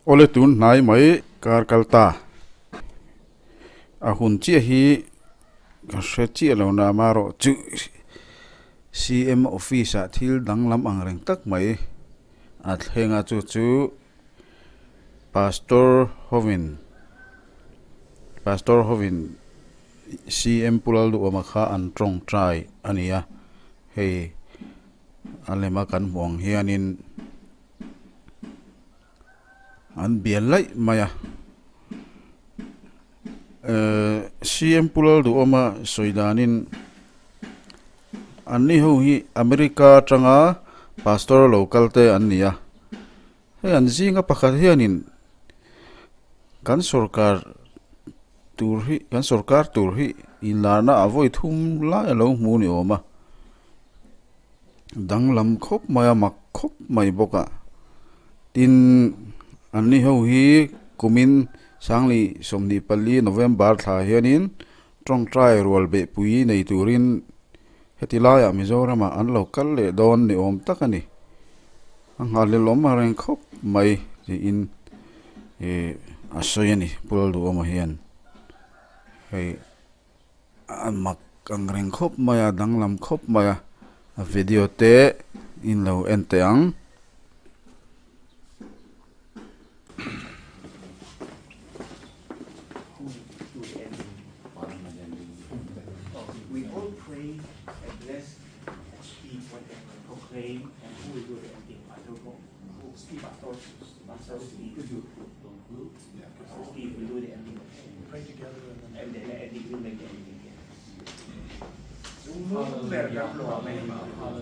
ole tun nai mai kar kalta a hun chi hi ka hre chi lo na maro chu CM office a thil dang lam ang reng tak mai a thlenga chu Pastor Hovin CM pulal du ama kha an Tawngtai ania hei alema kan muang hianin an bial lai maya CM pulal du ama soidanin anni ho hi America tanga pastor local te ania hei an zinga pakhat hianin kan sarkar tur hi in lana avoi thum la lo mu ni oma danglam khop maya mak khop mai boka tin anni ho hi kumin sangli somni pali November tha hianin Tawngtai rual be pui nei turin hetilaya Mizorama an local le don ni om takani ang halil lom reng khop mai in asoyani pulal du oma hian hei mak ang reng khop maya danglam khop maya a video te in lo ente ang we all pray and bless and speak whatever, proclaim, and who will do the ending. I don't know. Who speak Pastor Steve. Pastor Steve will do the ending. Pray together And then the ending will make the ending.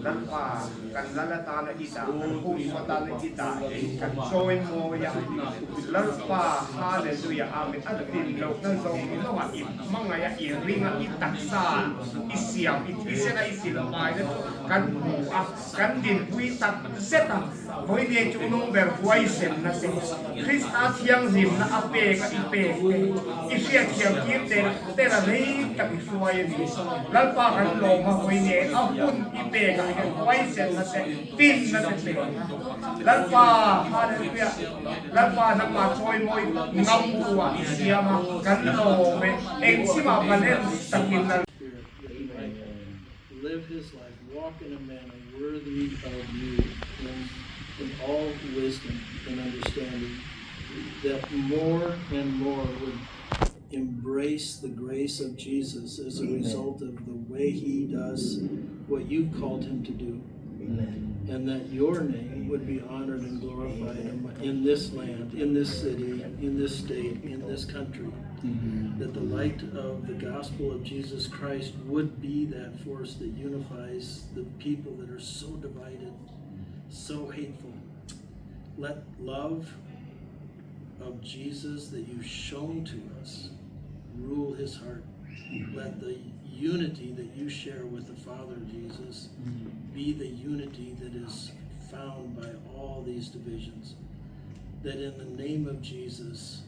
Lalpa kan lalata na ita, kung mata na ita, kan join mo yang lalpa hallelujah amin atin lo nang zo ino nga mga ya iring nga itaksa isyam itise na isilmay kan buka kan din buitat seta boy ni chunong ber voice na se Krista siyang zim na ape ka ipe isya siyang kite tera nei takisuay ni lalpa kan lo ma boy ni apun ipe ka voice na se tin na se lalpa hallelujah lalpa na ma choy mo ngambuwa isiyama kan lo me engsima panen takin na live his life, walk in a manner worthy of you in all wisdom and understanding, that more and more would embrace the grace of Jesus as a result of the way he does what you've called him to do. And that your name would be honored and glorified in this land, in this city, in this state, in this country. That the light of the gospel of Jesus Christ would be that force that unifies the people that are so divided, so hateful. Let love of Jesus that you've shown to us rule his heart. Let the unity that you share with the Father Jesus be the unity that is found by all these divisions. That in the name of Jesus,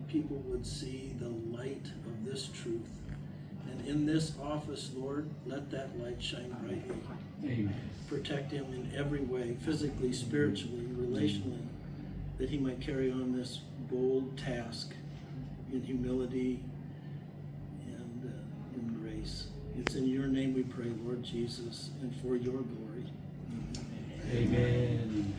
people would see the light of this truth. And in this office, Lord, let that light shine brightly. Amen. Protect him in every way, physically, spiritually, relationally, that he might carry on this bold task in humility and in grace. It's in your name we pray, Lord Jesus, and for your glory. Amen.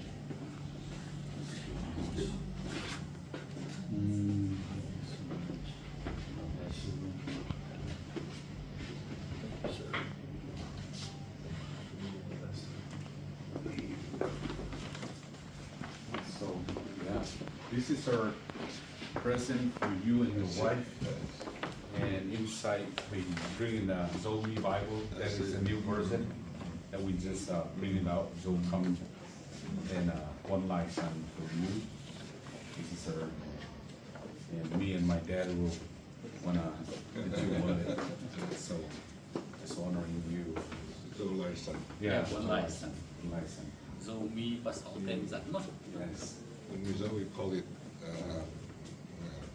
So, yeah, this is our present for you and your wife. And inside, we bringing the Zoe Bible. That is a new version that we just bring it out. Zoe coming and one license for you. This is our, and me and my dad will wanna let you on it. So, just honoring you. Zoe license. Yeah, one license. License. Zoe pasal zat no. Yes. In Missouri, we call it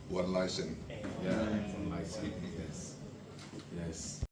one license. Yeah, one license. Yes. Yes.